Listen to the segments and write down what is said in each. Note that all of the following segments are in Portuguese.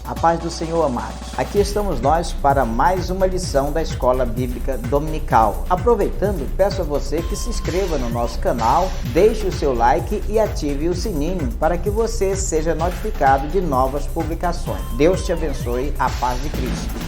A paz do Senhor, amados. Aqui estamos nós para mais uma lição da Escola Bíblica Dominical. Aproveitando, peço a você que se inscreva no nosso canal, deixe o seu like e ative o sininho para que você seja notificado de novas publicações. Deus te abençoe. A paz de Cristo.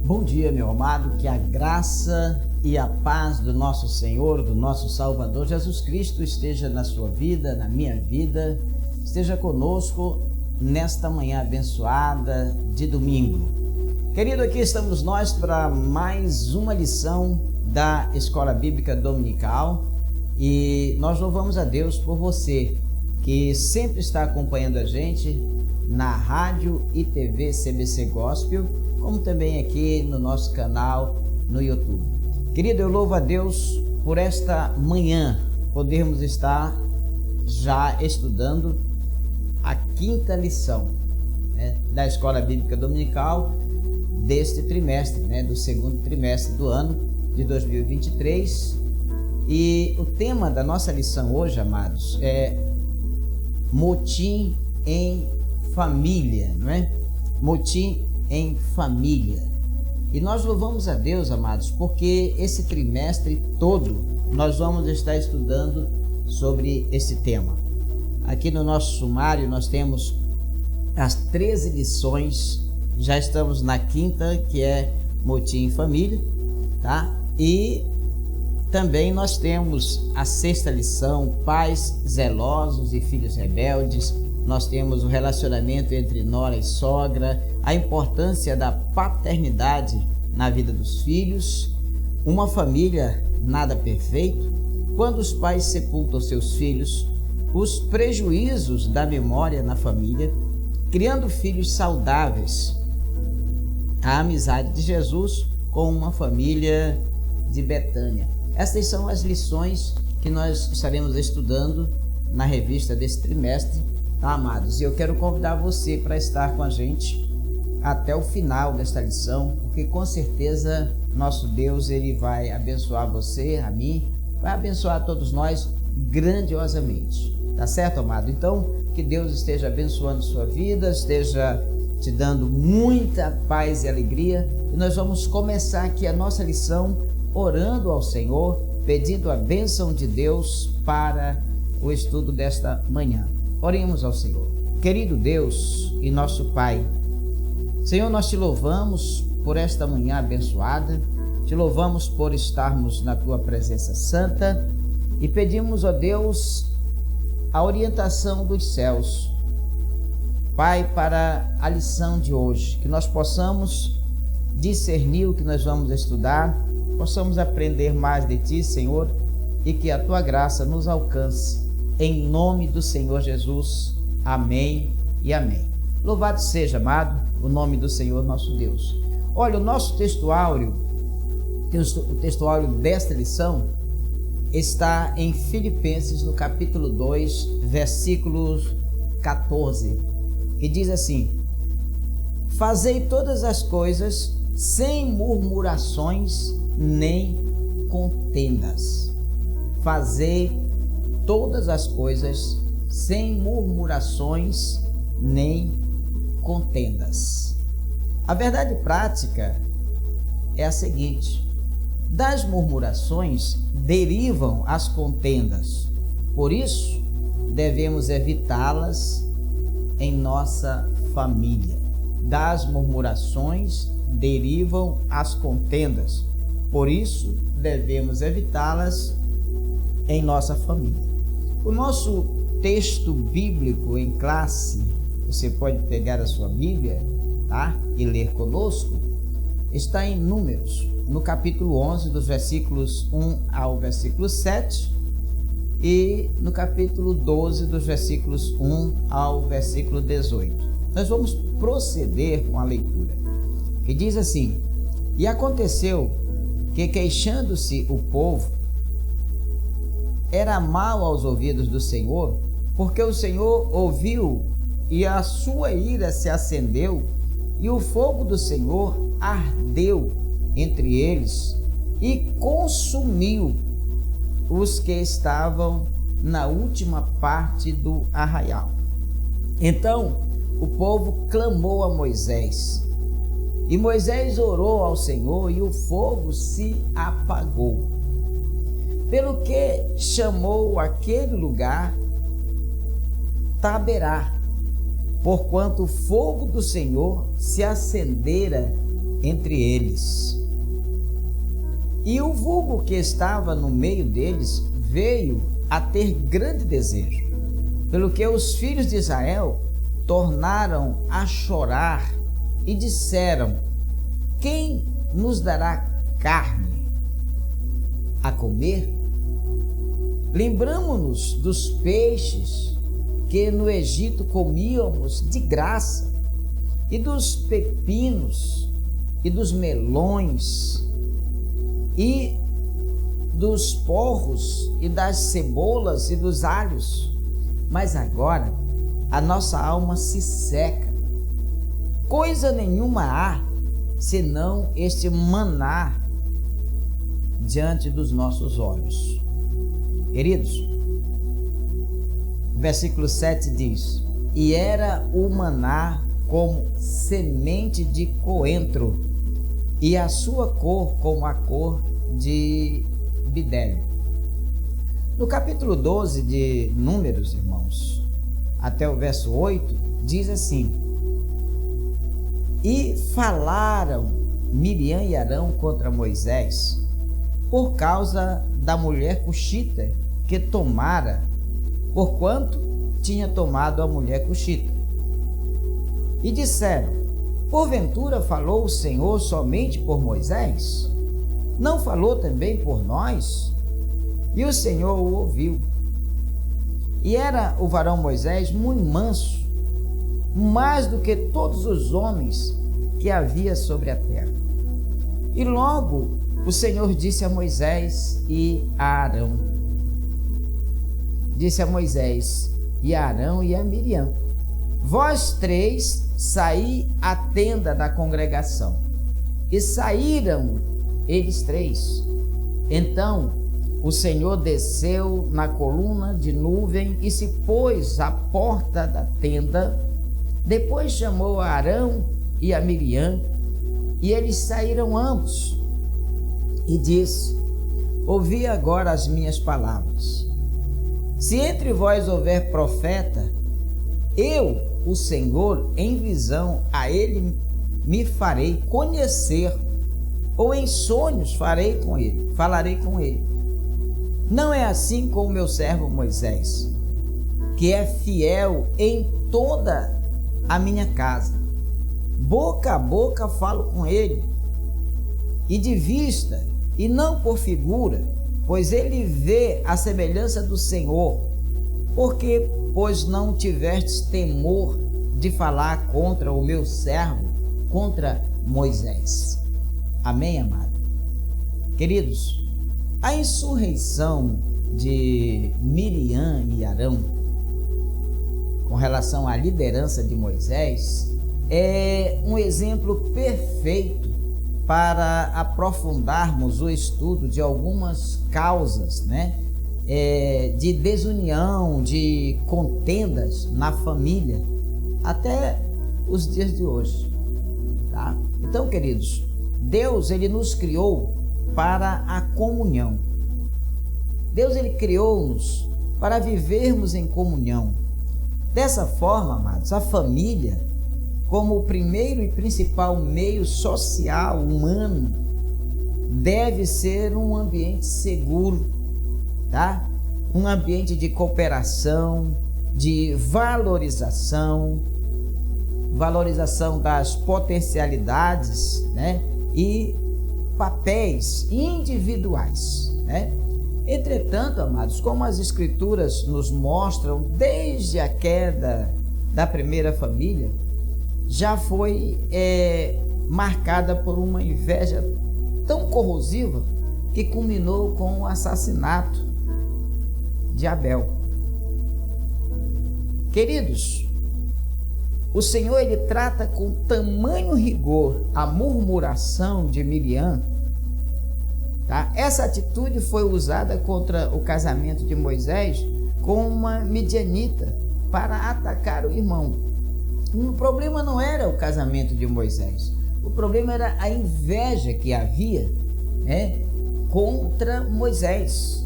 Bom dia, meu amado, que a graça e a paz do nosso Senhor, do nosso Salvador Jesus Cristo esteja na sua vida, na minha vida, esteja conosco nesta manhã abençoada de domingo. Querido, aqui estamos nós para mais uma lição da Escola Bíblica Dominical e nós louvamos a Deus por você que sempre está acompanhando a gente na rádio e TV CBC Gospel, como também aqui no nosso canal no YouTube. Querido, eu louvo a Deus por esta manhã podermos estar já estudando a quinta lição da Escola Bíblica Dominical deste trimestre, do segundo trimestre do ano de 2023. E o tema da nossa lição hoje, amados, é motim em família, não é? Motim em família. E nós louvamos a Deus, amados, porque esse trimestre todo nós vamos estar estudando sobre esse tema. Aqui no nosso sumário nós temos as 13 lições, já estamos na quinta, que é motim em família, tá? E também nós temos a sexta lição, pais zelosos e filhos rebeldes. Nós temos o relacionamento entre nora e sogra, a importância da paternidade na vida dos filhos, uma família nada perfeito, quando os pais sepultam seus filhos, os prejuízos da memória na família, criando filhos saudáveis, a amizade de Jesus com uma família de Betânia. Essas são as lições que nós estaremos estudando na revista desse trimestre, tá, amados? E eu quero convidar você para estar com a gente até o final desta lição, porque com certeza nosso Deus, ele vai abençoar você, a mim, vai abençoar todos nós grandiosamente, tá certo, amado? Então, que Deus esteja abençoando sua vida, esteja te dando muita paz e alegria, e nós vamos começar aqui a nossa lição orando ao Senhor, pedindo a bênção de Deus para o estudo desta manhã. Oremos ao Senhor. Querido Deus e nosso Pai, Senhor, nós te louvamos por esta manhã abençoada, te louvamos por estarmos na tua presença santa e pedimos, ó Deus, a orientação dos céus, Pai, para a lição de hoje, que nós possamos discernir o que nós vamos estudar, possamos aprender mais de ti, Senhor, e que a tua graça nos alcance. Em nome do Senhor Jesus. Amém e amém. Louvado seja, amado, o nome do Senhor nosso Deus. Olha, o nosso textuário, o textuário desta lição, está em Filipenses, no capítulo 2, versículo 14, que diz assim: fazei todas as coisas sem murmurações nem contendas. Fazei todas as coisas sem murmurações nem contendas. A verdade prática é a seguinte: das murmurações derivam as contendas, por isso devemos evitá-las em nossa família. Das murmurações derivam as contendas, por isso devemos evitá-las em nossa família. O nosso texto bíblico em classe, você pode pegar a sua Bíblia, tá? E ler conosco, está em Números, no capítulo 11, dos versículos 1 ao versículo 7, e no capítulo 12, dos versículos 1 ao versículo 18. Nós vamos proceder com a leitura, que diz assim: e aconteceu que, queixando-se o povo, era mal aos ouvidos do Senhor, porque o Senhor ouviu e a sua ira se acendeu E o fogo do Senhor ardeu entre eles e consumiu os que estavam na última parte do arraial. Então o povo clamou a Moisés, e Moisés orou ao Senhor, e o fogo se apagou. Pelo que chamou aquele lugar Taberá, porquanto o fogo do Senhor se acendera entre eles. E o vulgo que estava no meio deles veio a ter grande desejo, pelo que os filhos de Israel tornaram a chorar e disseram: quem nos dará carne a comer? Lembramo-nos dos peixes que no Egito comíamos de graça, e dos pepinos, e dos melões, e dos porros, e das cebolas, e dos alhos. Mas agora a nossa alma se seca. Coisa nenhuma há, senão este maná diante dos nossos olhos. Queridos, versículo 7 diz: e era o maná como semente de coentro, e a sua cor como a cor de bidélio. No capítulo 12 de Números, irmãos, até o verso 8, diz assim: e falaram Miriam e Arão contra Moisés por causa da mulher cuxita que tomara, porquanto tinha tomado a mulher cuxita. E disseram: porventura falou o Senhor somente por Moisés? Não falou também por nós? E o Senhor o ouviu. E era o varão Moisés muito manso, mais do que todos os homens que havia sobre a terra. E logo o Senhor disse a Moisés e a Arão, disse a Moisés e a Arão e a Miriam: vós três saí à tenda da congregação. E saíram eles três. Então o Senhor desceu na coluna de nuvem e se pôs à porta da tenda. Depois chamou a Arão e a Miriam, e eles saíram ambos. E disse: ouvi agora as minhas palavras. Se entre vós houver profeta, eu, o Senhor, em visão a ele me farei conhecer, ou em sonhos falarei com ele. Não é assim com o meu servo Moisés, que é fiel em toda a minha casa. Boca a boca falo com ele, e de vista, e não por figura, pois ele vê a semelhança do Senhor. Porque, pois não tivestes temor de falar contra o meu servo, contra Moisés. Amém, amado? Queridos, a insurreição de Miriam e Arão com relação à liderança de Moisés é um exemplo perfeito para aprofundarmos o estudo de algumas causas, de desunião, de contendas na família, até os dias de hoje, tá? Então, queridos, Deus, ele nos criou para a comunhão. Deus, ele criou-nos para vivermos em comunhão. Dessa forma, amados, a família, como o primeiro e principal meio social humano, deve ser um ambiente seguro, tá? Um ambiente de cooperação, de valorização das potencialidades, e papéis individuais, Entretanto, amados, como as Escrituras nos mostram, desde a queda da primeira família, já foi marcada por uma inveja tão corrosiva que culminou com o assassinato de Abel. Queridos, o Senhor ele trata com tamanho rigor a murmuração de Miriam, tá? Essa atitude foi usada contra o casamento de Moisés com uma midianita para atacar o irmão. O problema não era o casamento de Moisés, o problema era a inveja que havia, contra Moisés.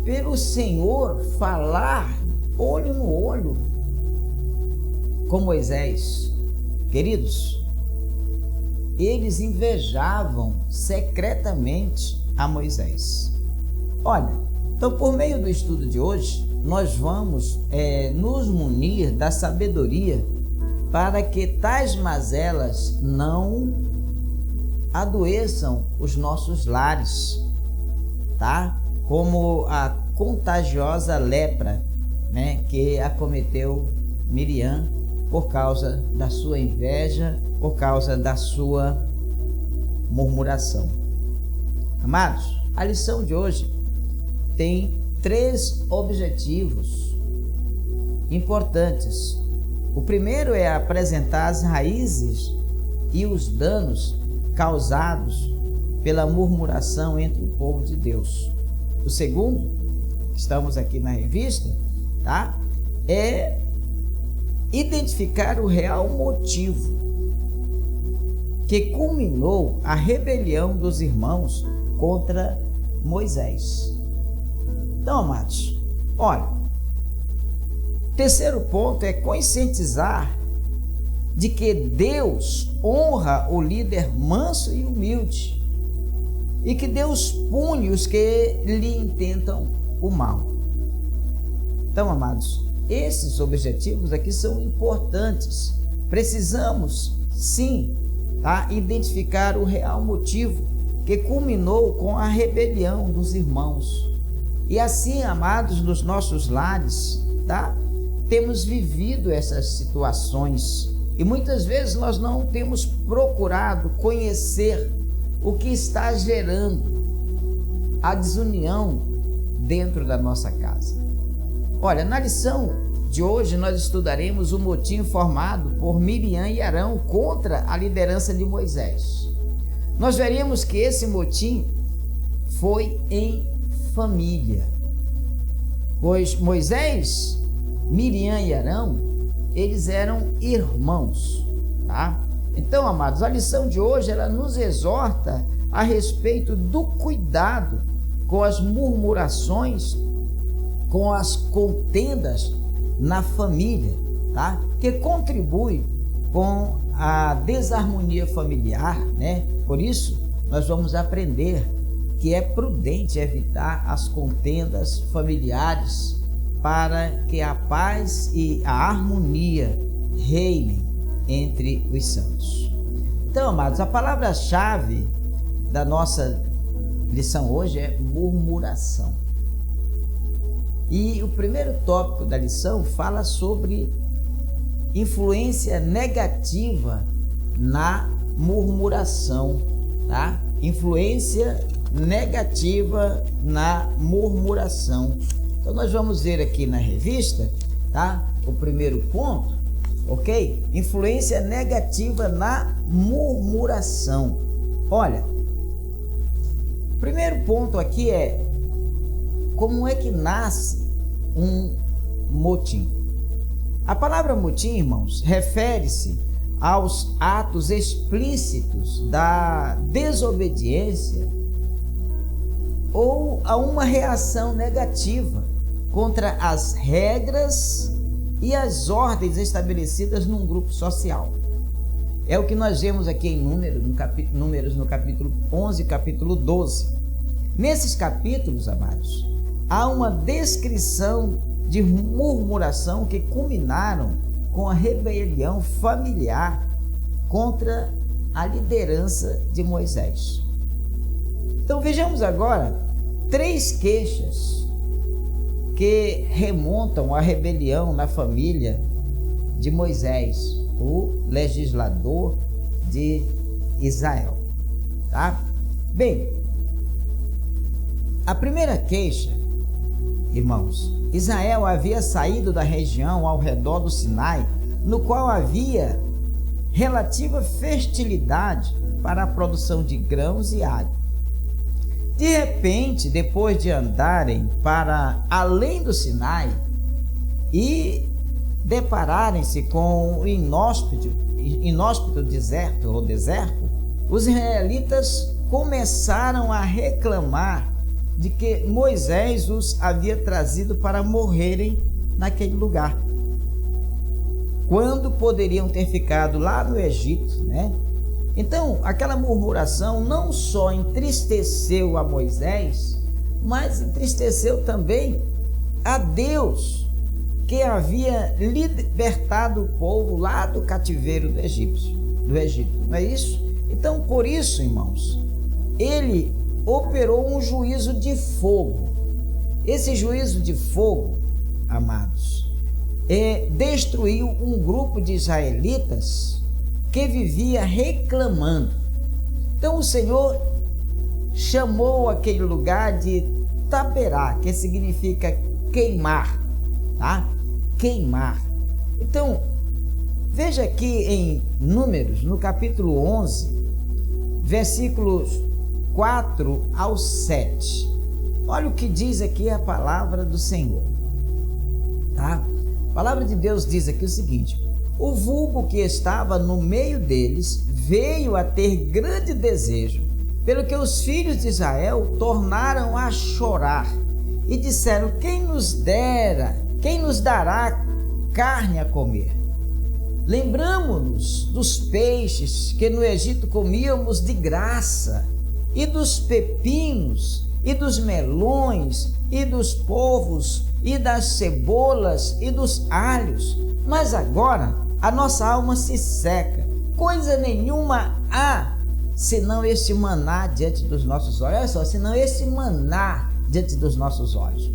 Pelo Senhor falar olho no olho com Moisés, queridos, eles invejavam secretamente a Moisés. Olha, então por meio do estudo de hoje, nós vamos nos munir da sabedoria para que tais mazelas não adoeçam os nossos lares, tá? Como a contagiosa lepra, que acometeu Miriam por causa da sua inveja, por causa da sua murmuração. Amados, a lição de hoje tem 3 objetivos importantes. O primeiro é apresentar as raízes e os danos causados pela murmuração entre o povo de Deus. O segundo, estamos aqui na revista, tá? É identificar o real motivo que culminou a rebelião dos irmãos contra Moisés. Então, amados, olha, terceiro ponto é conscientizar de que Deus honra o líder manso e humilde e que Deus pune os que lhe intentam o mal. Então, amados, esses objetivos aqui são importantes. Precisamos, sim, identificar o real motivo que culminou com a rebelião dos irmãos. E assim, amados, nos nossos lares, temos vivido essas situações e muitas vezes nós não temos procurado conhecer o que está gerando a desunião dentro da nossa casa. Olha, na lição de hoje nós estudaremos o motim formado por Miriam e Arão contra a liderança de Moisés. Nós veremos que esse motim foi em família, pois Moisés, Miriam e Arão, eles eram irmãos, tá? Então, amados, a lição de hoje ela nos exorta a respeito do cuidado com as murmurações, com as contendas na família, tá? Que contribui com a desarmonia familiar, Por isso, nós vamos aprender que é prudente evitar as contendas familiares para que a paz e a harmonia reinem entre os santos. Então, amados, a palavra-chave da nossa lição hoje é murmuração. E o primeiro tópico da lição fala sobre influência negativa na murmuração, tá? Influência negativa na murmuração. Então nós vamos ver aqui na revista, tá? O primeiro ponto, ok? Influência negativa na murmuração. Olha, o primeiro ponto aqui é como é que nasce um motim. A palavra motim, irmãos, refere-se aos atos explícitos da desobediência ou a uma reação negativa contra as regras e as ordens estabelecidas num grupo social. É o que nós vemos aqui em Números no capítulo 11 e capítulo 12. Nesses capítulos, amados, há uma descrição de murmuração que culminaram com a rebelião familiar contra a liderança de Moisés. Então vejamos agora 3 queixas que remontam à rebelião na família de Moisés, o legislador de Israel, tá? Bem, a primeira queixa, irmãos, Israel havia saído da região ao redor do Sinai no qual havia relativa fertilidade para a produção de grãos e alho. De repente, depois de andarem para além do Sinai e depararem-se com o inóspito deserto, os israelitas começaram a reclamar de que Moisés os havia trazido para morrerem naquele lugar, quando poderiam ter ficado lá no Egito, né? Então, aquela murmuração não só entristeceu a Moisés, mas entristeceu também a Deus, que havia libertado o povo lá do cativeiro do Egito, não é isso? Então, por isso, irmãos, ele operou um juízo de fogo. Esse juízo de fogo, amados, destruiu um grupo de israelitas que vivia reclamando. Então o Senhor chamou aquele lugar de Taberá, que significa queimar, tá? Queimar. Então, veja aqui em Números, no capítulo 11, versículos 4 ao 7. Olha o que diz aqui a palavra do Senhor, tá? A palavra de Deus diz aqui o seguinte: o vulgo que estava no meio deles veio a ter grande desejo, pelo que os filhos de Israel tornaram a chorar e disseram: quem nos dará carne a comer? Lembramo-nos dos peixes que no Egito comíamos de graça, e dos pepinos, e dos melões, e dos porros, e das cebolas, e dos alhos. Mas agora a nossa alma se seca, coisa nenhuma há, senão este maná diante dos nossos olhos. Olha só, senão este maná diante dos nossos olhos.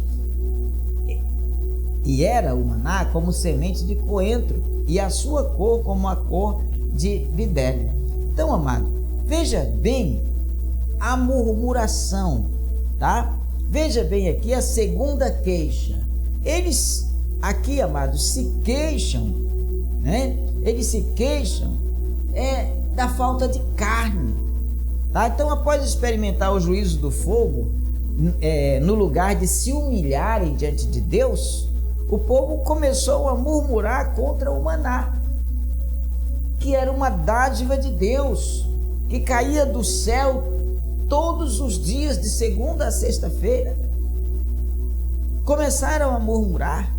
E era o maná como semente de coentro, e a sua cor como a cor de vidélio. Então, amado, veja bem a murmuração, tá? Veja bem aqui a segunda queixa. Eles aqui, amados, se queixam, né? Eles se queixam da falta de carne, tá? Então, após experimentar o juízo do fogo, no lugar de se humilharem diante de Deus, o povo começou a murmurar contra o maná, que era uma dádiva de Deus, que caía do céu todos os dias, de segunda a sexta-feira. Começaram a murmurar,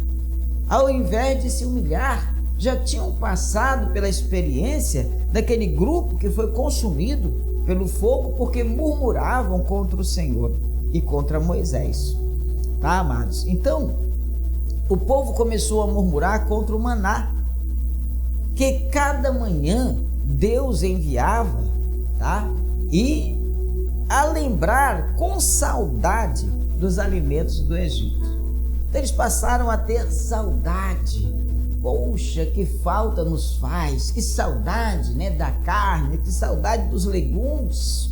ao invés de se humilhar. Já tinham passado pela experiência daquele grupo que foi consumido pelo fogo, porque murmuravam contra o Senhor e contra Moisés, tá, amados? Então, o povo começou a murmurar contra o maná, que cada manhã Deus enviava, tá? E a lembrar com saudade dos alimentos do Egito. Então eles passaram a ter saudade. Poxa, que falta nos faz, que saudade, né, da carne, que saudade dos legumes.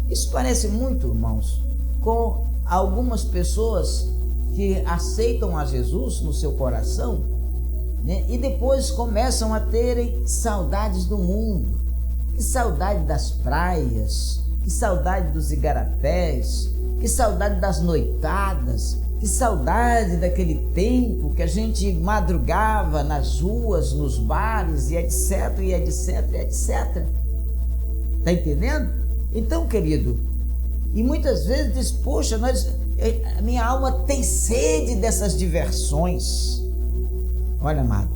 Isso parece muito, irmãos, com algumas pessoas que aceitam a Jesus no seu coração, né, e depois começam a terem saudades do mundo. Que saudade das praias, que saudade dos igarapés, que saudade das noitadas, que saudade daquele tempo que a gente madrugava nas ruas, nos bares, e etc, e etc, e etc. Tá entendendo? Então, querido, e muitas vezes diz: poxa, a minha alma tem sede dessas diversões. Olha, amado,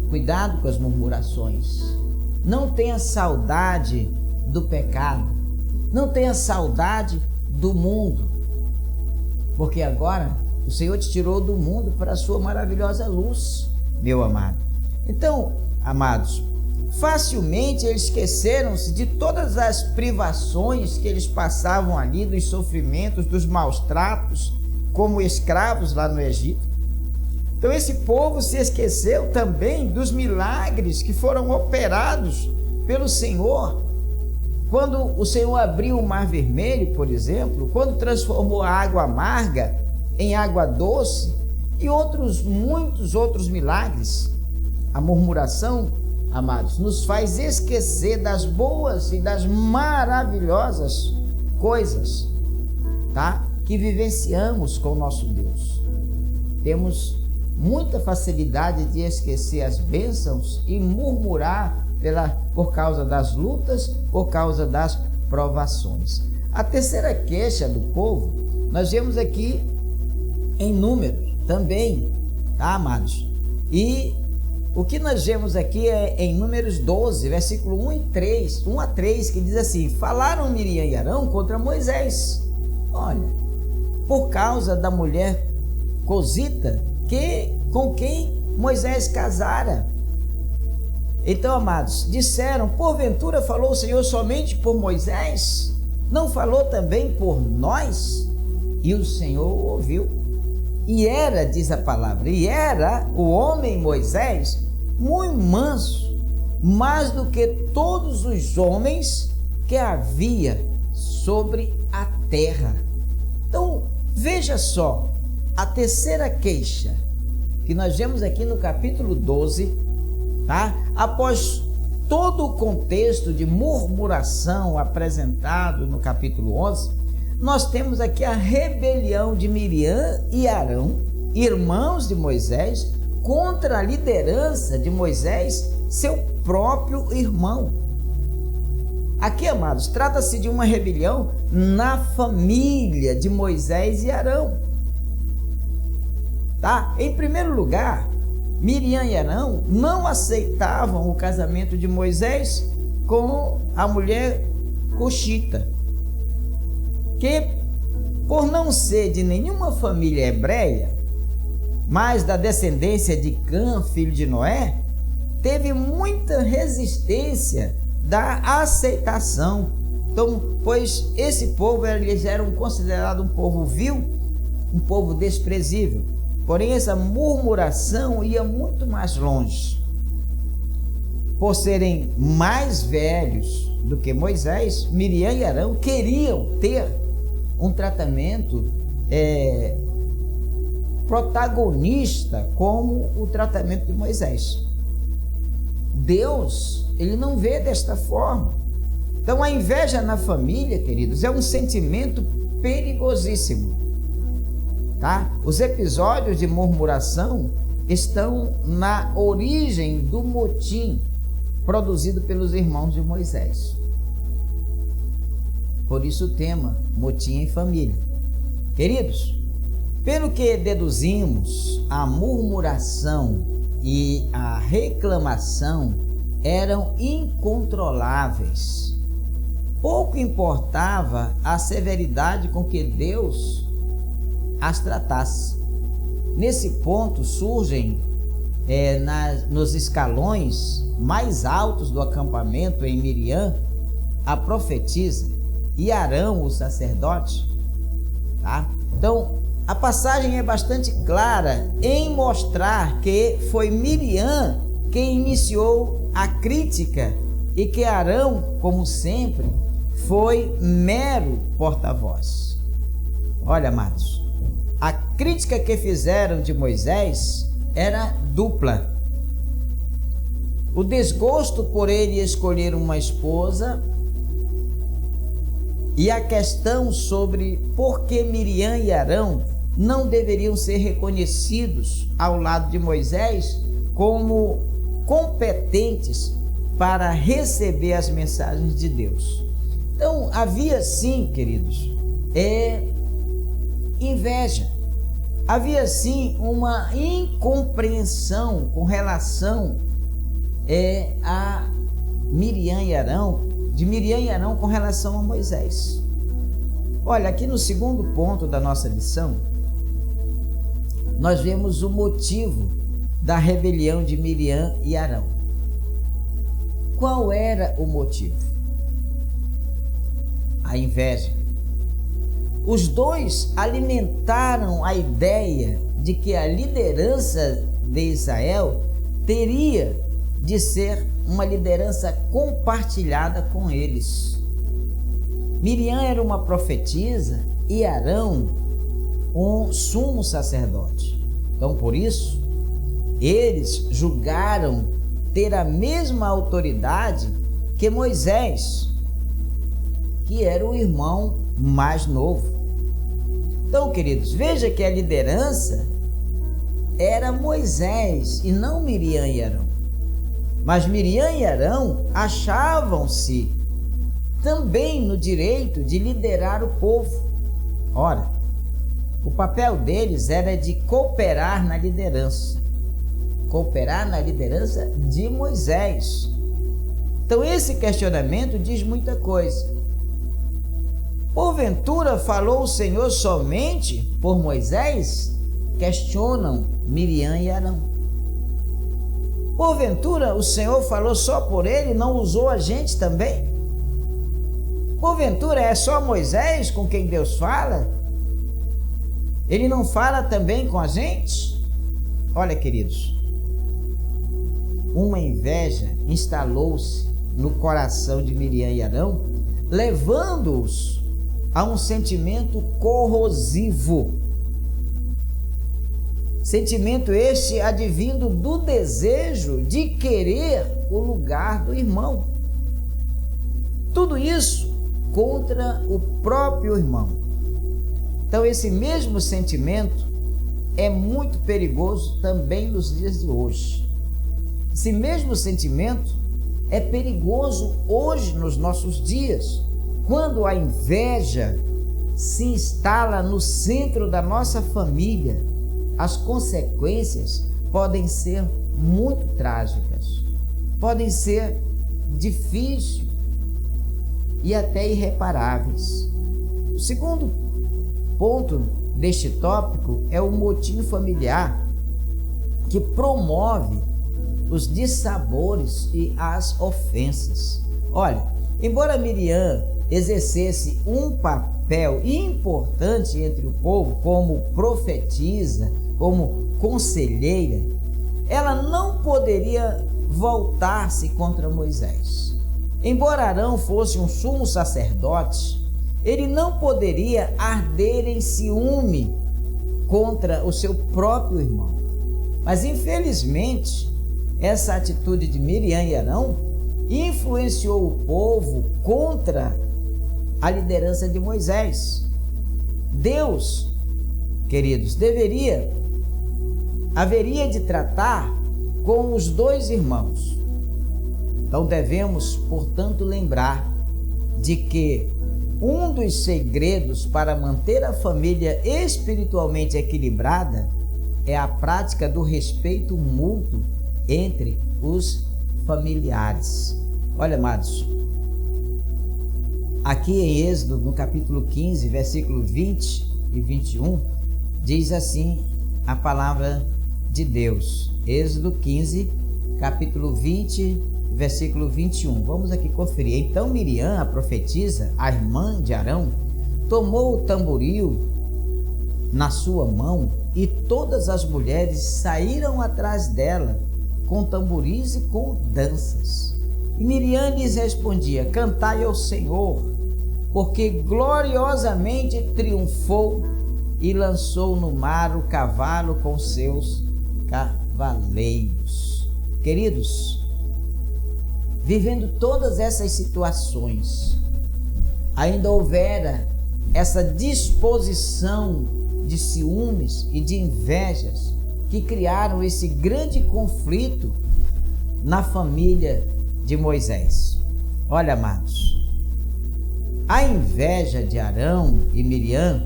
cuidado com as murmurações. Não tenha saudade do pecado, não tenha saudade do mundo, porque agora o Senhor te tirou do mundo para a sua maravilhosa luz, meu amado. Então, amados, facilmente eles esqueceram-se de todas as privações que eles passavam ali, dos sofrimentos, dos maus tratos, como escravos lá no Egito. Então esse povo se esqueceu também dos milagres que foram operados pelo Senhor. Quando o Senhor abriu o Mar Vermelho, por exemplo, quando transformou a água amarga em água doce, e muitos outros milagres. A murmuração, amados, nos faz esquecer das boas e das maravilhosas coisas, tá? Que vivenciamos com o nosso Deus. Temos muita facilidade de esquecer as bênçãos e murmurar por causa das lutas, por causa das provações. A terceira queixa do povo, nós vemos aqui em Números também, tá, amados? E o que nós vemos aqui é em Números 12, versículo 1 a 3, que diz assim: falaram Miriam e Arão contra Moisés, olha, por causa da mulher cosita com quem Moisés casara. Então, amados, disseram: porventura falou o Senhor somente por Moisés? Não falou também por nós? E o Senhor ouviu. E era, diz a palavra, e era o homem Moisés muito manso, mais do que todos os homens que havia sobre a terra. Então, veja só, a terceira queixa que nós vemos aqui no capítulo 12, tá? Após todo o contexto de murmuração apresentado no capítulo 11, nós temos aqui a rebelião de Miriam e Arão, irmãos de Moisés, contra a liderança de Moisés, seu próprio irmão. Aqui, amados, trata-se de uma rebelião na família de Moisés e Arão. Tá? Em primeiro lugar, Miriam e Arão não aceitavam o casamento de Moisés com a mulher cuxita, que, por não ser de nenhuma família hebreia, mas da descendência de Cã, filho de Noé, teve muita resistência da aceitação. Então, pois esse povo, eles eram considerados um povo vil, um povo desprezível. Porém, essa murmuração ia muito mais longe. Por serem mais velhos do que Moisés, Miriam e Arão queriam ter um tratamento protagonista como o tratamento de Moisés. Deus, ele não vê desta forma. Então, a inveja na família, queridos, é um sentimento perigosíssimo. Tá? Os episódios de murmuração estão na origem do motim produzido pelos irmãos de Moisés. Por isso o tema, motim em família. Queridos, pelo que deduzimos, a murmuração e a reclamação eram incontroláveis. Pouco importava a severidade com que Deus as tratasse. Nesse ponto surgem nos escalões mais altos do acampamento em Miriam, a profetisa, e Arão, o sacerdote. Tá? Então, a passagem é bastante clara em mostrar que foi Miriam quem iniciou a crítica e que Arão, como sempre, foi mero porta-voz. Olha, amados, a crítica que fizeram de Moisés era dupla. O desgosto por ele escolher uma esposa e a questão sobre por que Miriam e Arão não deveriam ser reconhecidos ao lado de Moisés como competentes para receber as mensagens de Deus. Então, havia sim, queridos, inveja. Havia sim uma incompreensão com relação a Miriam e Arão, de Miriam e Arão com relação a Moisés. Olha, aqui no segundo ponto da nossa lição, nós vemos o motivo da rebelião de Miriam e Arão. Qual era o motivo? A inveja. Os dois alimentaram a ideia de que a liderança de Israel teria de ser uma liderança compartilhada com eles. Miriam era uma profetisa e Arão um sumo sacerdote. Então, por isso, Eles julgaram ter a mesma autoridade que Moisés, que era o irmão mais novo. Então, queridos, veja que a liderança era Moisés e não Miriam e Arão. Mas Miriam e Arão achavam-se também no direito de liderar o povo. Ora, o papel deles era de cooperar na liderança de Moisés. Então esse questionamento diz muita coisa. Porventura falou o Senhor somente por Moisés? Questionam Miriam e Arão. Porventura o Senhor falou só por ele e não usou a gente também? Porventura é só Moisés com quem Deus fala? Ele não fala também com a gente? Olha, queridos, uma inveja instalou-se no coração de Miriam e Arão, levando-os a um sentimento corrosivo. Sentimento este advindo do desejo de querer o lugar do irmão. Tudo isso contra o próprio irmão. Então esse mesmo sentimento é muito perigoso também nos dias de hoje. Esse mesmo sentimento é perigoso hoje nos nossos dias, quando a inveja se instala no centro da nossa família. As consequências podem ser muito trágicas, podem ser difíceis e até irreparáveis. O segundo ponto deste tópico é o motim familiar, que promove os dissabores e as ofensas. Olha, embora Miriam exercesse um papel importante entre o povo como profetisa, como conselheira, ela não poderia voltar-se contra Moisés. Embora Arão fosse um sumo sacerdote, ele não poderia arder em ciúme contra o seu próprio irmão. Mas infelizmente, essa atitude de Miriam e Arão influenciou o povo contra a liderança de Moisés. Deus, queridos, haveria de tratar com os dois irmãos. Então devemos, portanto, lembrar de que um dos segredos para manter a família espiritualmente equilibrada é a prática do respeito mútuo entre os familiares. Olha, amados, aqui em Êxodo, no capítulo 15, versículo 20 e 21, diz assim a palavra de Deus. Êxodo 15, capítulo 20, versículo 21. Vamos aqui conferir. Então Miriam, a profetisa, a irmã de Arão, tomou o tamboril na sua mão e todas as mulheres saíram atrás dela com tamboris e com danças. E Miriam lhes respondia: cantai ao Senhor, porque gloriosamente triunfou e lançou no mar o cavalo com seus cavaleiros. Queridos, vivendo todas essas situações, ainda houvera essa disposição de ciúmes e de invejas que criaram esse grande conflito na família de Moisés. Olha, amados, a inveja de Arão e Miriam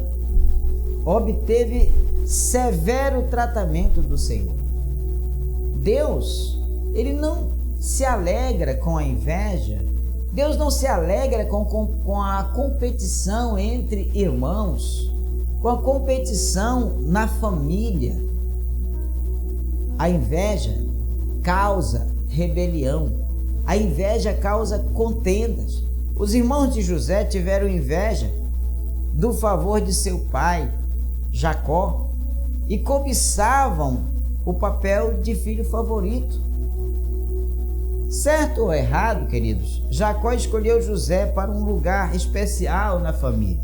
obteve severo tratamento do Senhor. Deus, ele não se alegra com a inveja, Deus não se alegra com a competição entre irmãos, com a competição na família. A inveja causa rebelião, a inveja causa contendas. Os irmãos de José tiveram inveja do favor de seu pai, Jacó, e cobiçavam o papel de filho favorito. Certo ou errado, queridos, Jacó escolheu José para um lugar especial na família.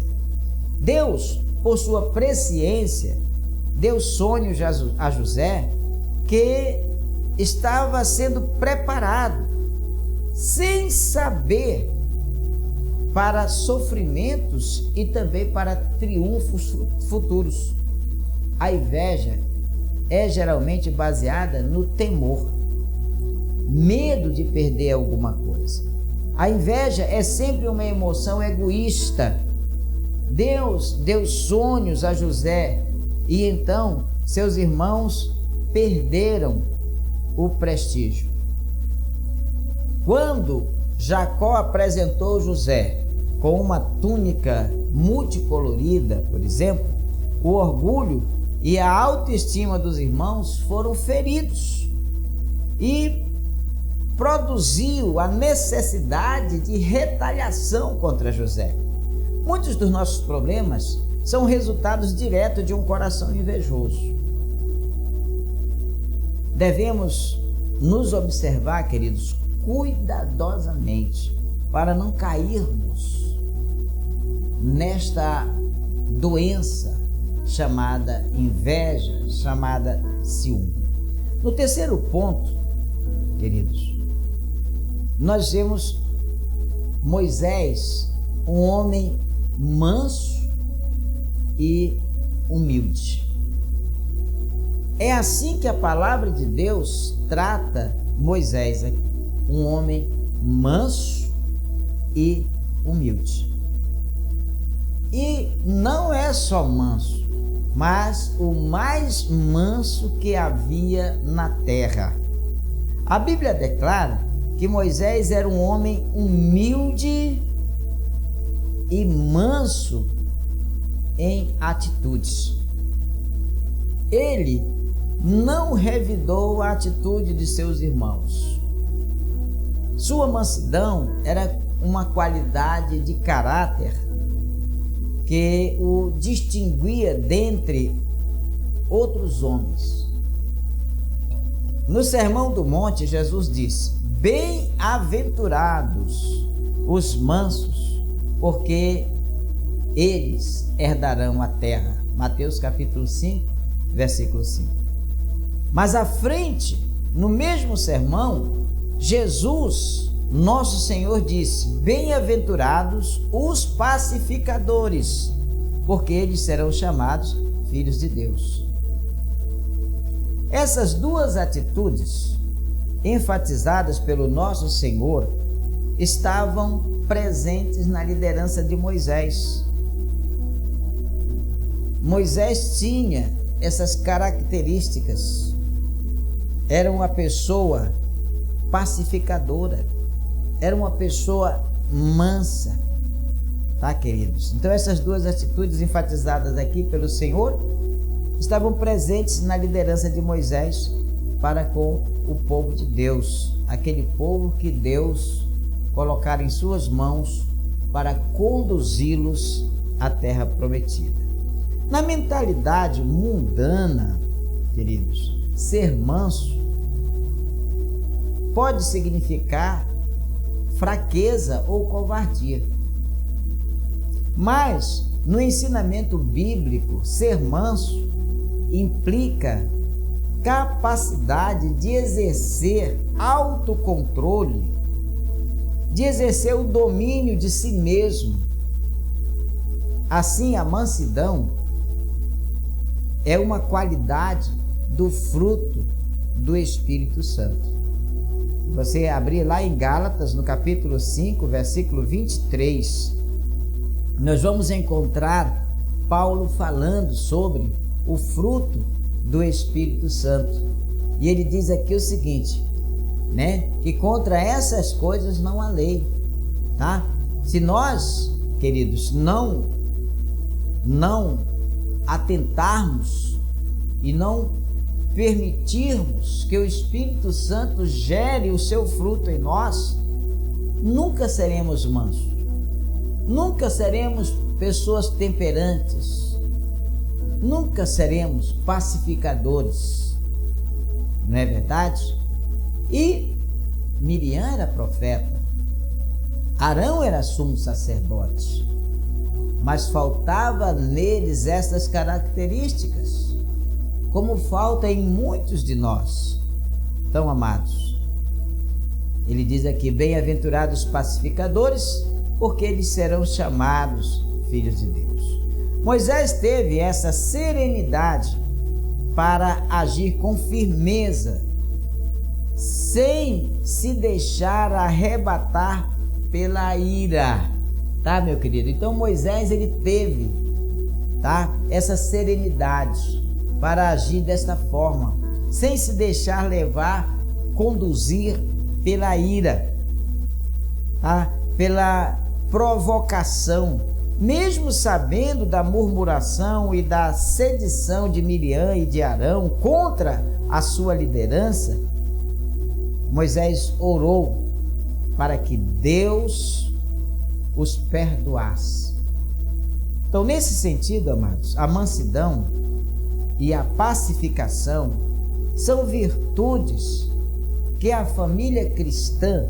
Deus, por sua presciência, deu sonhos a José que estava sendo preparado, sem saber, para sofrimentos e também para triunfos futuros. A inveja é geralmente baseada no temor, medo de perder alguma coisa. A inveja é sempre uma emoção egoísta. Deus deu sonhos a José e então seus irmãos perderam o prestígio. Quando Jacó apresentou José com uma túnica multicolorida, por exemplo, o orgulho e a autoestima dos irmãos foram feridos e produziu a necessidade de retaliação contra José. Muitos dos nossos problemas são resultados diretos de um coração invejoso. Devemos nos observar, queridos, cuidadosamente, para não cairmos nesta doença chamada inveja, chamada ciúme. No terceiro ponto, queridos, nós vemos Moisés, um homem manso e humilde. É assim que a palavra de Deus trata Moisés aqui, um homem manso e humilde. E não é só manso, mas o mais manso que havia na terra. A Bíblia declara que Moisés era um homem humilde e manso em atitudes. Ele não revidou a atitude de seus irmãos. Sua mansidão era uma qualidade de caráter que o distinguia dentre outros homens. No Sermão do Monte, Jesus disse: bem-aventurados os mansos, porque eles herdarão a terra. Mateus capítulo 5, versículo 5. Mas à frente, no mesmo sermão, Jesus, nosso Senhor, disse: bem-aventurados os pacificadores, porque eles serão chamados filhos de Deus. Essas duas atitudes, enfatizadas pelo nosso Senhor, estavam presentes na liderança de Moisés. Moisés tinha essas características. Era uma pessoa pacificadora, era uma pessoa mansa, tá, queridos? Então essas duas atitudes enfatizadas aqui pelo Senhor estavam presentes na liderança de Moisés para com o povo de Deus, aquele povo que Deus colocara em suas mãos para conduzi-los à terra prometida. Na mentalidade mundana, queridos, ser manso pode significar fraqueza ou covardia. Mas no ensinamento bíblico, ser manso implica capacidade de exercer autocontrole, de exercer o domínio de si mesmo. Assim, a mansidão é uma qualidade do fruto do Espírito Santo. Se você abrir lá em Gálatas, no capítulo 5, versículo 23, nós vamos encontrar Paulo falando sobre o fruto do Espírito Santo. E ele diz aqui o seguinte, né? Que contra essas coisas não há lei, tá? Se nós, queridos, não atentarmos e não permitirmos que o Espírito Santo gere o seu fruto em nós, nunca seremos mansos, nunca seremos pessoas temperantes, nunca seremos pacificadores, não é verdade? E Miriam era profeta, Arão era sumo sacerdote, mas faltava neles essas características. como falta em muitos de nós. Então, amados, ele diz aqui: bem-aventurados pacificadores, porque eles serão chamados filhos de Deus. Moisés teve essa serenidade para agir com firmeza, sem se deixar arrebatar pela ira, tá, meu querido? Então Moisés, ele teve, tá, essa serenidade para agir desta forma, sem se deixar levar, conduzir pela ira, tá? Pela provocação, mesmo sabendo da murmuração e da sedição de Miriam e de Arão contra a sua liderança. Moisés orou para que Deus os perdoasse. Então, nesse sentido, amados, a mansidão e a pacificação são virtudes que a família cristã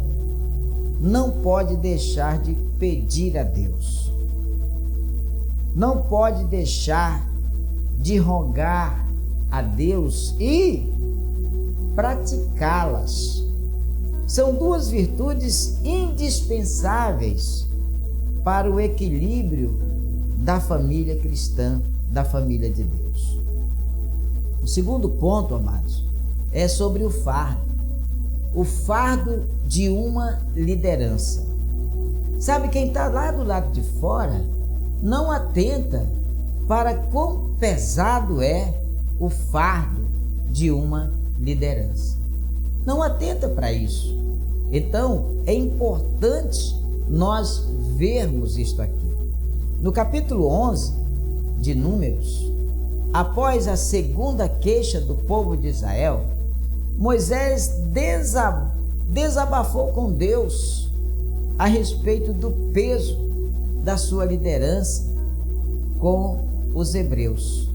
não pode deixar de pedir a Deus. Não pode deixar de rogar a Deus e praticá-las. São duas virtudes indispensáveis para o equilíbrio da família cristã, da família de Deus. O segundo ponto, amados, é sobre o fardo de uma liderança. Sabe, quem está lá do lado de fora não atenta para quão pesado é o fardo de uma liderança. Não atenta para isso. Então, é importante nós vermos isto aqui. No capítulo 11 de Números, após a segunda queixa do povo de Israel, Moisés desabafou com Deus a respeito do peso da sua liderança com os hebreus.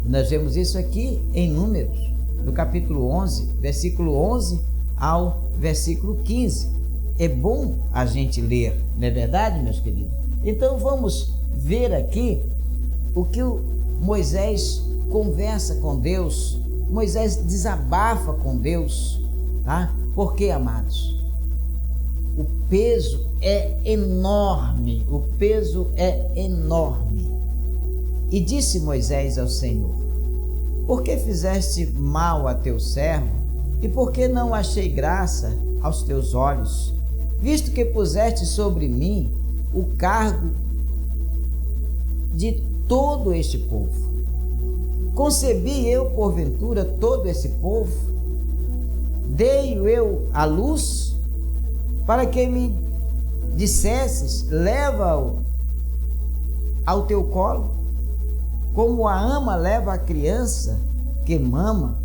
Nós vemos isso aqui em Números, no capítulo 11, versículo 11 ao versículo 15. É bom a gente ler, não é verdade, meus queridos? Então vamos ver aqui o que o Moisés conversa com Deus. Moisés desabafa com Deus, tá? Porque, amados, o peso é enorme, o peso é enorme. E disse Moisés ao Senhor: por que fizeste mal a teu servo? E por que não achei graça aos teus olhos, visto que puseste sobre mim o cargo de todo este povo? Concebi eu, porventura, todo esse povo? Dei-o eu à luz, para que me dissesses: leva-o ao teu colo, como a ama leva a criança que mama?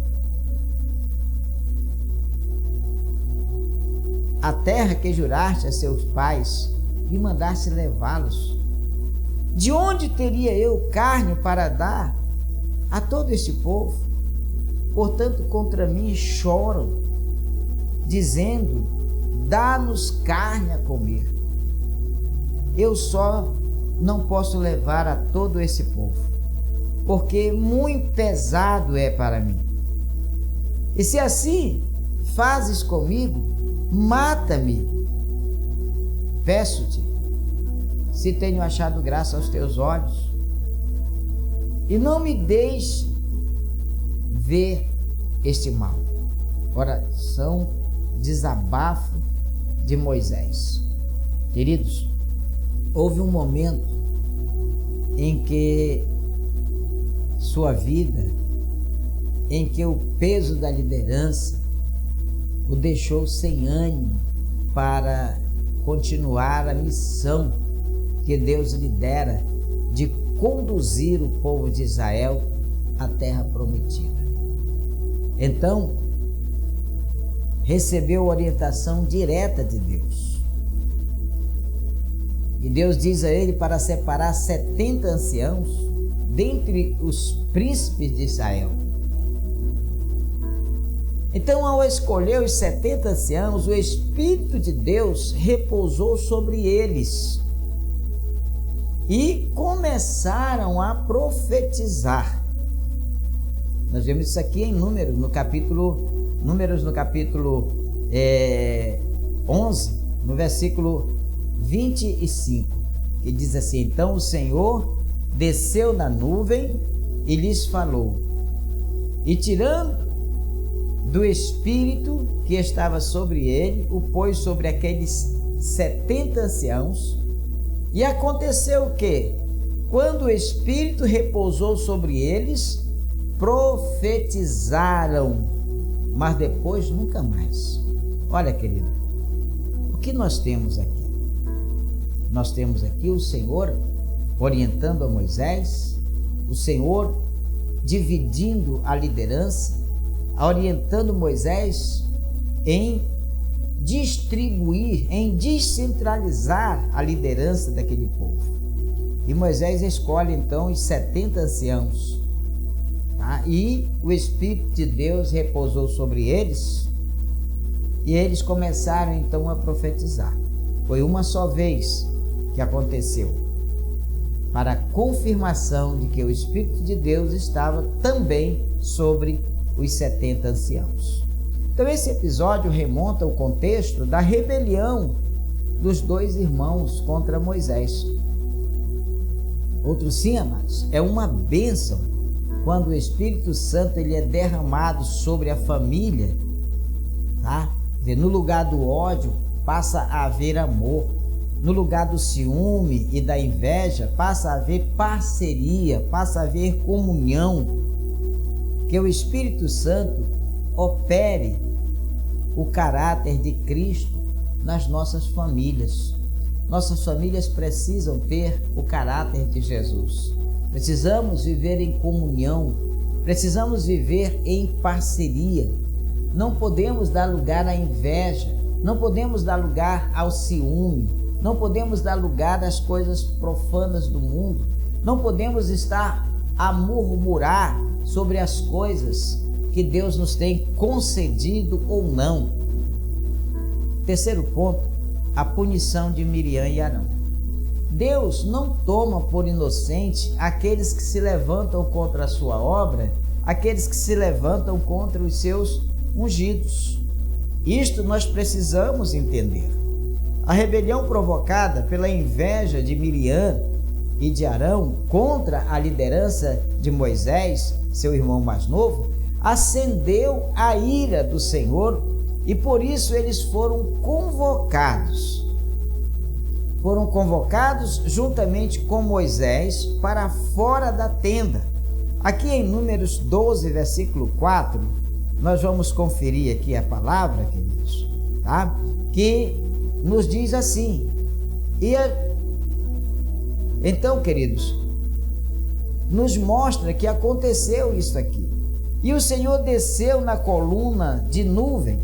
A terra que juraste a seus pais e mandaste levá-los. De onde teria eu carne para dar a todo este povo? Portanto, contra mim choram, dizendo: dá-nos carne a comer. Eu só não posso levar a todo esse povo, porque muito pesado é para mim. E se assim fazes comigo, mata-me. Peço-te, se tenho achado graça aos teus olhos, e não me deixe ver este mal. Oração, desabafo de Moisés. Queridos, houve um momento em que sua vida, em que o peso da liderança o deixou sem ânimo para continuar a missão que Deus lhe dera de conduzir o povo de Israel à terra prometida. Então, recebeu orientação direta de Deus. E Deus diz a ele para separar 70 anciãos dentre os príncipes de Israel. Então, ao escolher os 70 anciãos, o Espírito de Deus repousou sobre eles e começaram a profetizar. Nós vemos isso aqui em Números, no capítulo 11, no versículo 25, que diz assim: então o Senhor desceu na nuvem e lhes falou, e tirando do Espírito que estava sobre ele, o pôs sobre aqueles 70 anciãos. E aconteceu que, quando o Espírito repousou sobre eles, profetizaram, mas depois nunca mais. Olha, querido, o que nós temos aqui? Nós temos aqui o Senhor orientando a Moisés, o Senhor dividindo a liderança, orientando Moisés em distribuir, em descentralizar a liderança daquele povo. E Moisés escolhe então os 70 anciãos, tá? E o Espírito de Deus repousou sobre eles, e eles começaram então a profetizar. Foi uma só vez que aconteceu, para a confirmação de que o Espírito de Deus estava também sobre os 70 anciãos. Então esse episódio remonta ao contexto da rebelião dos dois irmãos contra Moisés. Outro sim, amados, é uma bênção quando o Espírito Santo ele é derramado sobre a família, tá? No lugar do ódio passa a haver amor, no lugar do ciúme e da inveja passa a haver parceria, passa a haver comunhão. Que o Espírito Santo opere o caráter de Cristo nas nossas famílias. Nossas famílias precisam ter o caráter de Jesus. Precisamos viver em comunhão, precisamos viver em parceria. Não podemos dar lugar à inveja, não podemos dar lugar ao ciúme, não podemos dar lugar às coisas profanas do mundo, não podemos estar a murmurar sobre as coisas que Deus nos tem concedido ou não. Terceiro ponto, a punição de Miriam e Arão. Deus não toma por inocente aqueles que se levantam contra a sua obra, aqueles que se levantam contra os seus ungidos. Isto nós precisamos entender. A rebelião provocada pela inveja de Miriam e de Arão contra a liderança de Moisés, seu irmão mais novo, acendeu a ira do Senhor, e por isso eles foram convocados juntamente com Moisés para fora da tenda. Aqui em Números 12, versículo 4, nós vamos conferir aqui a palavra, queridos, tá? Que nos diz assim. Então, queridos, nos mostra que aconteceu isso aqui. E o Senhor desceu na coluna de nuvem,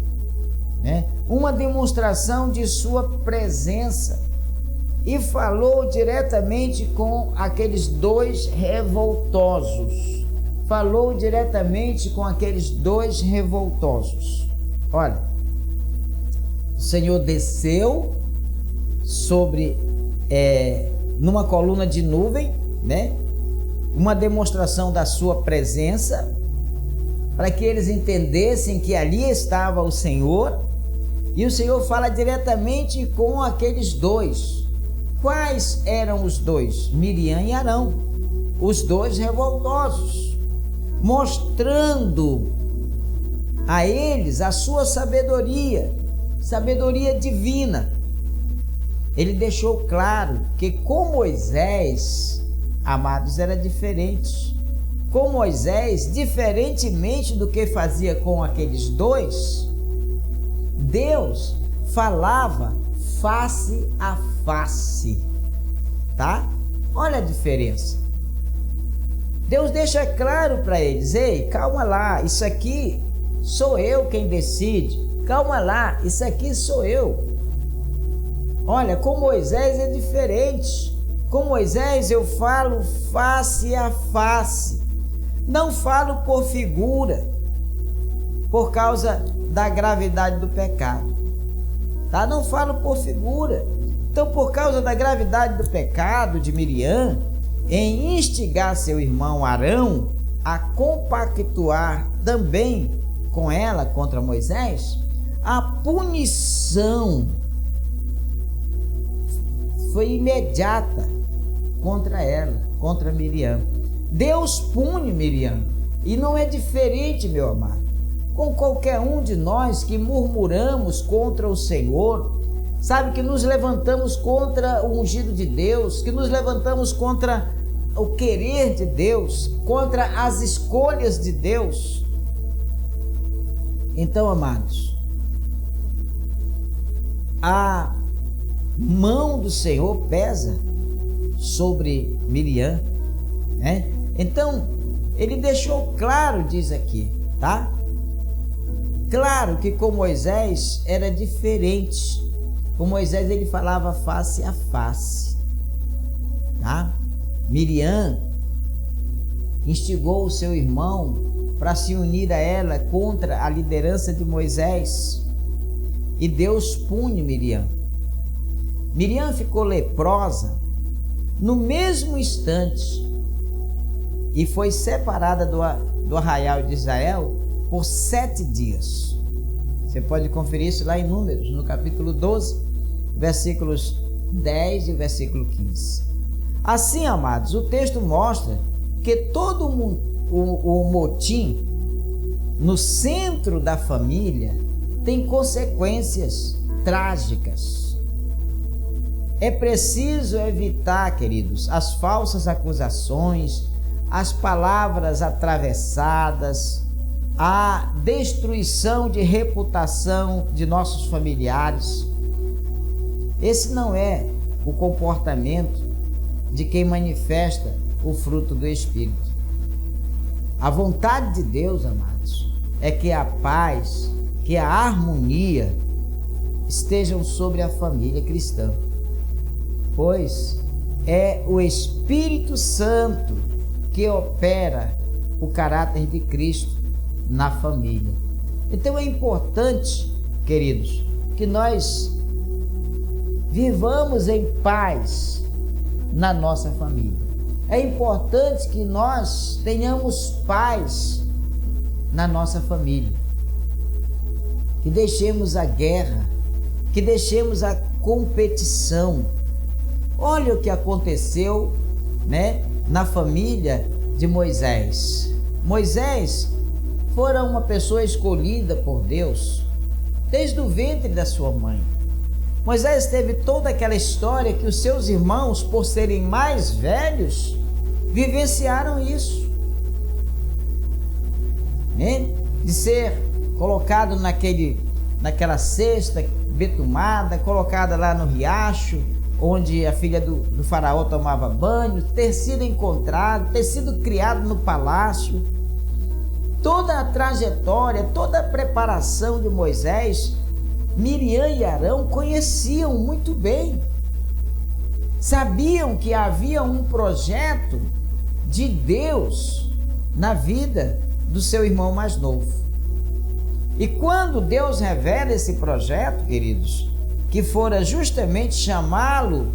né? Uma demonstração de sua presença, e falou diretamente com aqueles dois revoltosos. Olha, o Senhor desceu sobre numa coluna de nuvem, né? Uma demonstração da sua presença, para que eles entendessem que ali estava o Senhor. E o Senhor fala diretamente com aqueles dois. Quais eram os dois? Miriam e Arão, os dois revoltosos, mostrando a eles a sua sabedoria divina. Ele deixou claro que com Moisés, amados, era diferente. Com Moisés, diferentemente do que fazia com aqueles dois, Deus falava face a face, tá? Olha a diferença. Deus deixa claro para eles: ei, calma lá, isso aqui sou eu quem decide. Calma lá, isso aqui sou eu. Olha, com Moisés é diferente. Com Moisés eu falo face a face. Não falo por figura, por causa da gravidade do pecado, tá? Não falo por figura. Então, por causa da gravidade do pecado de Miriam, em instigar seu irmão Arão a compactuar também com ela contra Moisés, a punição foi imediata contra ela, contra Miriam. Deus pune Miriam, e não é diferente, meu amado, com qualquer um de nós que murmuramos contra o Senhor, sabe, que nos levantamos contra o ungido de Deus, que nos levantamos contra o querer de Deus, contra as escolhas de Deus. Então, amados, a mão do Senhor pesa sobre Miriam, né? Então, ele deixou claro, diz aqui, tá? Claro que com Moisés era diferente. Com Moisés ele falava face a face, tá? Miriam instigou o seu irmão para se unir a ela contra a liderança de Moisés, e Deus pune Miriam. Miriam ficou leprosa no mesmo instante e foi separada do arraial de Israel por 7 dias. Você pode conferir isso lá em Números, no capítulo 12, versículos 10 e versículo 15. Assim, amados, o texto mostra que todo o motim no centro da família tem consequências trágicas. É preciso evitar, queridos, as falsas acusações, as palavras atravessadas, a destruição de reputação de nossos familiares. Esse não é o comportamento de quem manifesta o fruto do Espírito. A vontade de Deus, amados, é que a paz, que a harmonia estejam sobre a família cristã, pois é o Espírito Santo que opera o caráter de Cristo na família. Então é importante, queridos, que nós vivamos em paz na nossa família. É importante que nós tenhamos paz na nossa família, que deixemos a guerra, que deixemos a competição. Olha o que aconteceu, né, na família de Moisés. Moisés fora uma pessoa escolhida por Deus desde o ventre da sua mãe. Moisés teve toda aquela história que os seus irmãos, por serem mais velhos, vivenciaram isso, né? De ser colocado naquela cesta betumada, colocada lá no riacho, onde a filha do faraó tomava banho, ter sido encontrado, ter sido criado no palácio. Toda a trajetória, toda a preparação de Moisés, Miriam e Arão conheciam muito bem. Sabiam que havia um projeto de Deus na vida do seu irmão mais novo. E quando Deus revela esse projeto, queridos, que fora justamente chamá-lo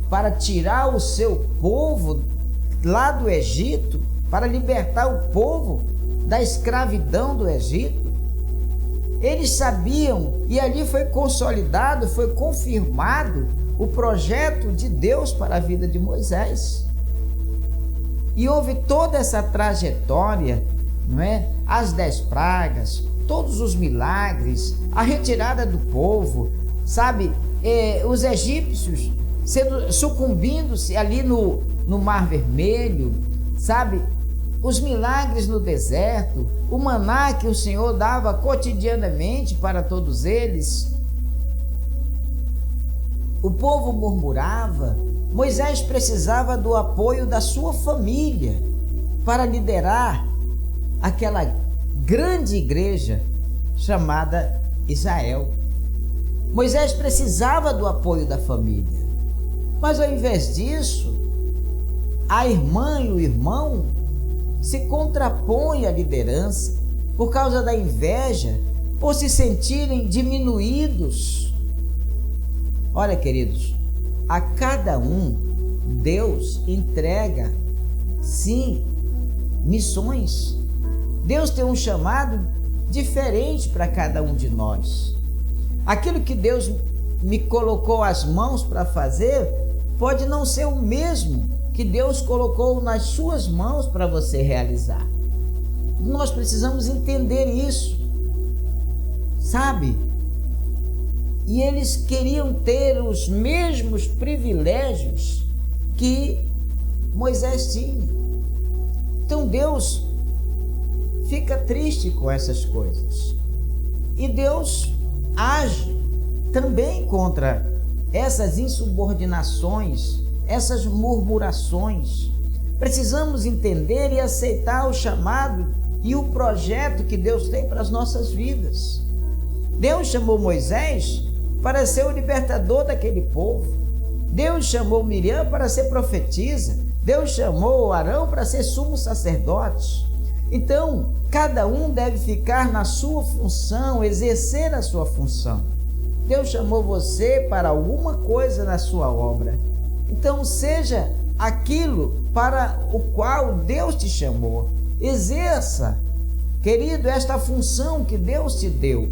para tirar o seu povo lá do Egito, para libertar o povo da escravidão do Egito, eles sabiam, e ali foi consolidado, foi confirmado o projeto de Deus para a vida de Moisés. E houve toda essa trajetória, não é? As 10 pragas, todos os milagres, a retirada do povo, sabe? Os egípcios sucumbindo-se ali no Mar Vermelho, sabe? Os milagres no deserto, o maná que o Senhor dava cotidianamente para todos eles. O povo murmurava. Moisés precisava do apoio da sua família para liderar aquela grande igreja chamada Israel. Moisés precisava do apoio da família, mas ao invés disso, a irmã e o irmão se contrapõem à liderança por causa da inveja, por se sentirem diminuídos. Olha, queridos, a cada um Deus entrega, sim, missões. Deus tem um chamado diferente para cada um de nós. Aquilo que Deus me colocou as mãos para fazer pode não ser o mesmo que Deus colocou nas suas mãos para você realizar. Nós precisamos entender isso, sabe? E eles queriam ter os mesmos privilégios que Moisés tinha. Então Deus fica triste com essas coisas. E Deus age também contra essas insubordinações, essas murmurações. Precisamos entender e aceitar o chamado e o projeto que Deus tem para as nossas vidas. Deus chamou Moisés para ser o libertador daquele povo. Deus chamou Miriam para ser profetisa. Deus chamou Arão para ser sumo sacerdote. Então, cada um deve ficar na sua função, exercer a sua função. Deus chamou você para alguma coisa na sua obra. Então, seja aquilo para o qual Deus te chamou. Exerça, querido, esta função que Deus te deu.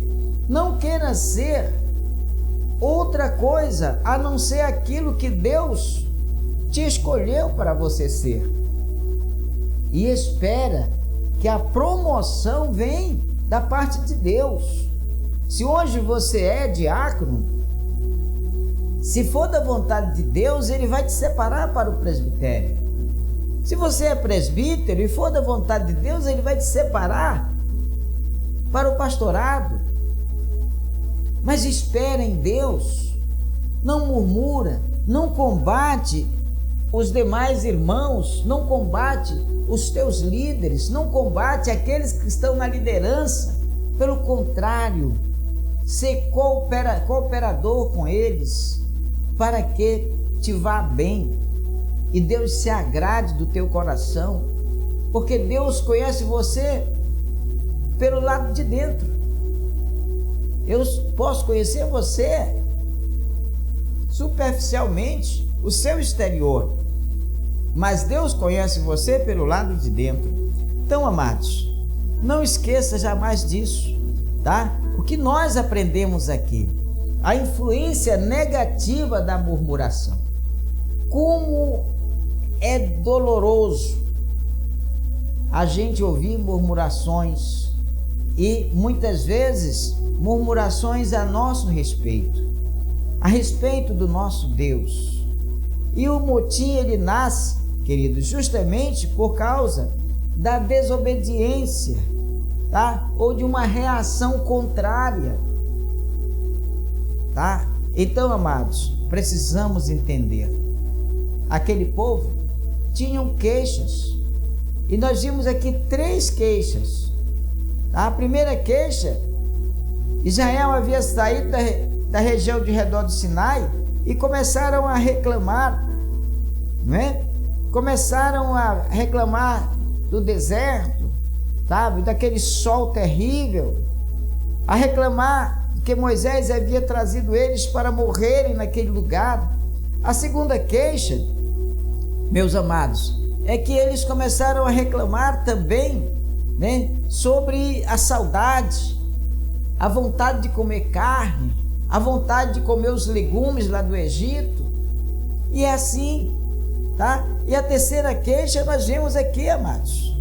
Não queira ser outra coisa a não ser aquilo que Deus te escolheu para você ser. E espera que a promoção vem da parte de Deus. Se hoje você é diácono, se for da vontade de Deus, Ele vai te separar para o presbitério. Se você é presbítero e for da vontade de Deus, Ele vai te separar para o pastorado. Mas espera em Deus, não murmura, não combate os demais irmãos, não combate os teus líderes, não combate aqueles que estão na liderança. Pelo contrário, ser cooperador com eles, para que te vá bem e Deus se agrade do teu coração, porque Deus conhece você pelo lado de dentro. Eu posso conhecer você superficialmente, o seu exterior, mas Deus conhece você pelo lado de dentro. Então, amados, não esqueça jamais disso, tá? O que nós aprendemos aqui, a influência negativa da murmuração. Como é doloroso a gente ouvir murmurações e muitas vezes murmurações a nosso respeito, a respeito do nosso Deus. E o motim ele nasce, queridos, justamente por causa da desobediência, tá? Ou de uma reação contrária, tá? Então, amados, precisamos entender. Aquele povo tinham queixas, e nós vimos aqui 3 queixas. A primeira queixa, Israel havia saído da região de redor do Sinai e começaram a reclamar, não é? Começaram a reclamar do deserto, sabe? Daquele sol terrível, a reclamar que Moisés havia trazido eles para morrerem naquele lugar. A segunda queixa, meus amados, é que eles começaram a reclamar também, né, sobre a saudade, a vontade de comer carne, a vontade de comer os legumes lá do Egito. E é assim, tá? E a terceira queixa nós vemos aqui, amados,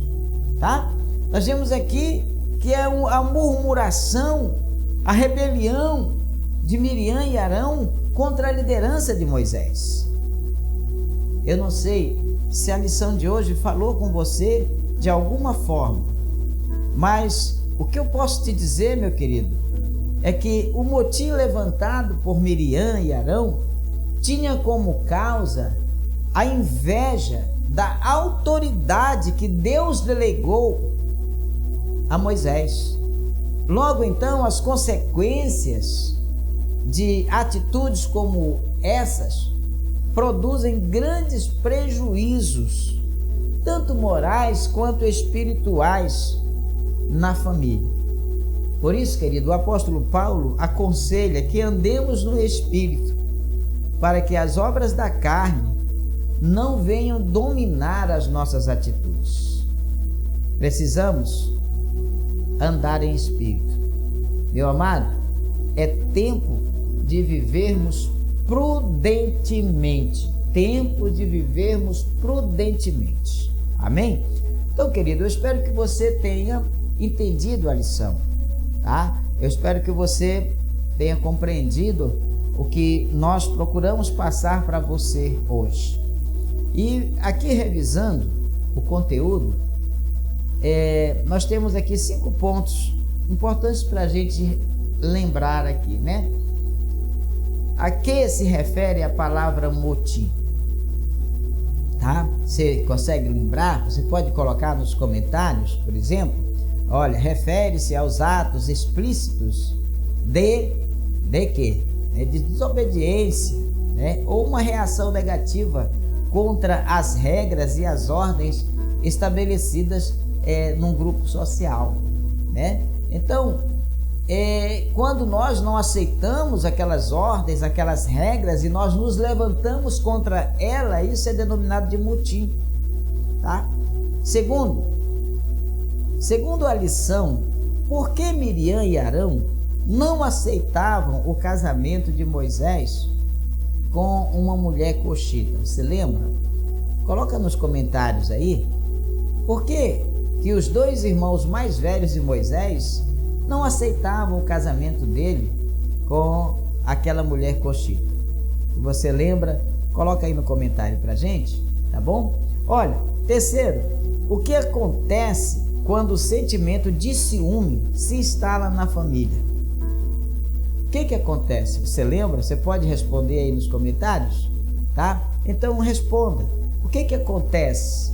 tá? Nós vemos aqui que é a murmuração, a rebelião de Miriam e Arão contra a liderança de Moisés. Eu não sei se a lição de hoje falou com você de alguma forma, mas o que eu posso te dizer, meu querido, é que o motim levantado por Miriam e Arão tinha como causa a inveja da autoridade que Deus delegou a Moisés. Logo então, as consequências de atitudes como essas produzem grandes prejuízos, tanto morais quanto espirituais, na família. Por isso, querido, o apóstolo Paulo aconselha que andemos no Espírito, para que as obras da carne não venham dominar as nossas atitudes. precisamos andar em espírito. Meu amado, é tempo de vivermos prudentemente. Tempo de vivermos prudentemente. Amém? Então, querido, eu espero que você tenha entendido a lição, tá? Eu espero que você tenha compreendido o que nós procuramos passar para você hoje. E aqui, revisando o conteúdo, nós temos aqui 5 pontos importantes para a gente lembrar aqui, né? A que se refere a palavra motim? Tá? Você consegue lembrar? Você pode colocar nos comentários, por exemplo. Olha, refere-se aos atos explícitos de quê? De desobediência, né? Ou uma reação negativa contra as regras e as ordens estabelecidas num grupo social, né? Então, quando nós não aceitamos aquelas ordens, aquelas regras, e nós nos levantamos contra ela, isso é denominado de motim, tá? Segundo a lição, por que Miriam e Arão não aceitavam o casamento de Moisés com uma mulher coxita? Você lembra? Coloca nos comentários aí. Por que os 2 irmãos mais velhos de Moisés não aceitavam o casamento dele com aquela mulher coxita? Se você lembra, coloca aí no comentário pra gente, tá bom? Olha, terceiro, o que acontece quando o sentimento de ciúme se instala na família? O que acontece? Você lembra? Você pode responder aí nos comentários, tá? Então responda. O que acontece,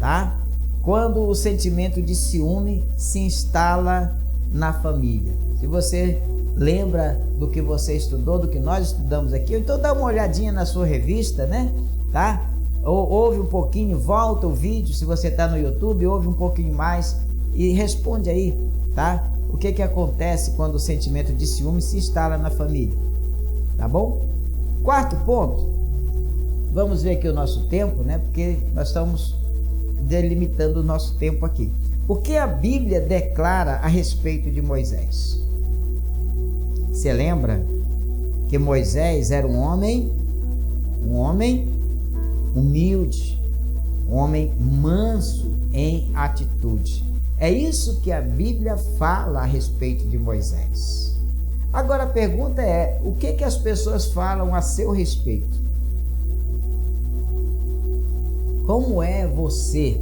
tá? Quando o sentimento de ciúme se instala na família. Se você lembra do que você estudou, do que nós estudamos aqui, então dá uma olhadinha na sua revista, né? Tá? Ou ouve um pouquinho, volta o vídeo, se você está no YouTube, ouve um pouquinho mais e responde aí, tá? O que acontece quando o sentimento de ciúme se instala na família, tá bom? Quarto ponto, vamos ver aqui o nosso tempo, né? Porque nós estamos delimitando o nosso tempo aqui. O que a Bíblia declara a respeito de Moisés? Você lembra que Moisés era um homem humilde, um homem manso em atitude. É isso que a Bíblia fala a respeito de Moisés. Agora a pergunta é, o que as pessoas falam a seu respeito? Como é você?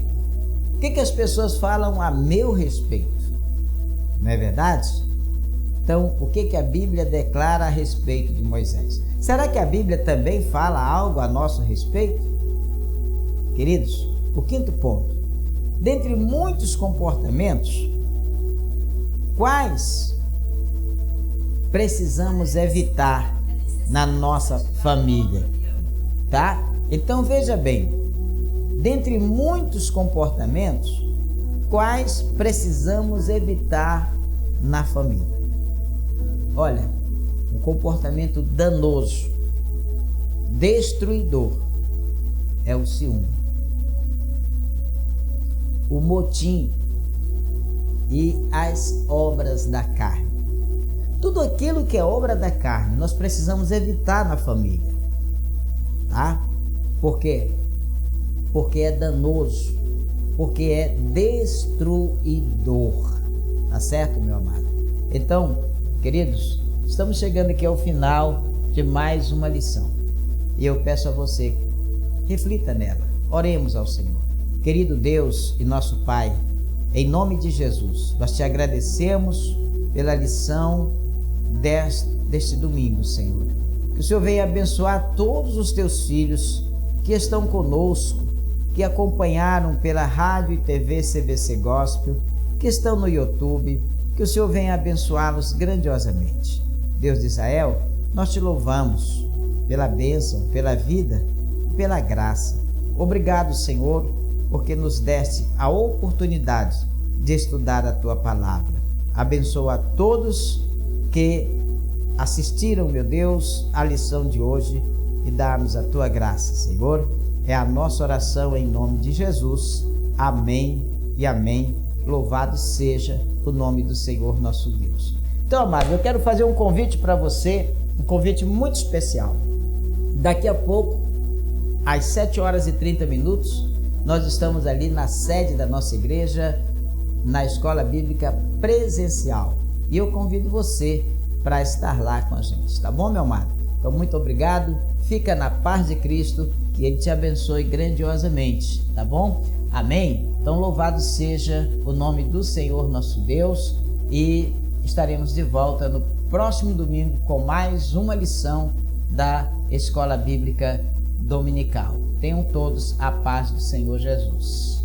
O que as pessoas falam a meu respeito? Não é verdade? Então, o que a Bíblia declara a respeito de Moisés? Será que a Bíblia também fala algo a nosso respeito? Queridos, o quinto ponto. Dentre muitos comportamentos, quais precisamos evitar na nossa família? Tá? Então, veja bem. Dentre muitos comportamentos, quais precisamos evitar na família? Olha, um comportamento danoso, destruidor, é o ciúme, o motim e as obras da carne. Tudo aquilo que é obra da carne, nós precisamos evitar na família, tá? Por quê? Porque é danoso, porque é destruidor, tá certo, meu amado? Então, queridos, estamos chegando aqui ao final de mais uma lição e eu peço a você, reflita nela, oremos ao Senhor. Querido Deus e nosso Pai, em nome de Jesus, nós te agradecemos pela lição deste domingo, Senhor. Que o Senhor venha abençoar todos os teus filhos que estão conosco, que acompanharam pela rádio e TV CBC Gospel, que estão no YouTube, que o Senhor venha abençoá-los grandiosamente. Deus de Israel, nós te louvamos pela bênção, pela vida e pela graça. Obrigado, Senhor, porque nos deste a oportunidade de estudar a tua palavra. Abençoa a todos que assistiram, meu Deus, à lição de hoje e dá-nos a tua graça, Senhor. É a nossa oração em nome de Jesus. Amém e amém. Louvado seja o nome do Senhor nosso Deus. Então, amado, eu quero fazer um convite para você, um convite muito especial. Daqui a pouco, às 7h30, nós estamos ali na sede da nossa igreja, na Escola Bíblica Presencial. E eu convido você para estar lá com a gente, tá bom, meu amado? Então, muito obrigado, fica na paz de Cristo, que Ele te abençoe grandiosamente, tá bom? Amém? Então, louvado seja o nome do Senhor nosso Deus, e estaremos de volta no próximo domingo com mais uma lição da Escola Bíblica Dominical. Tenham todos a paz do Senhor Jesus.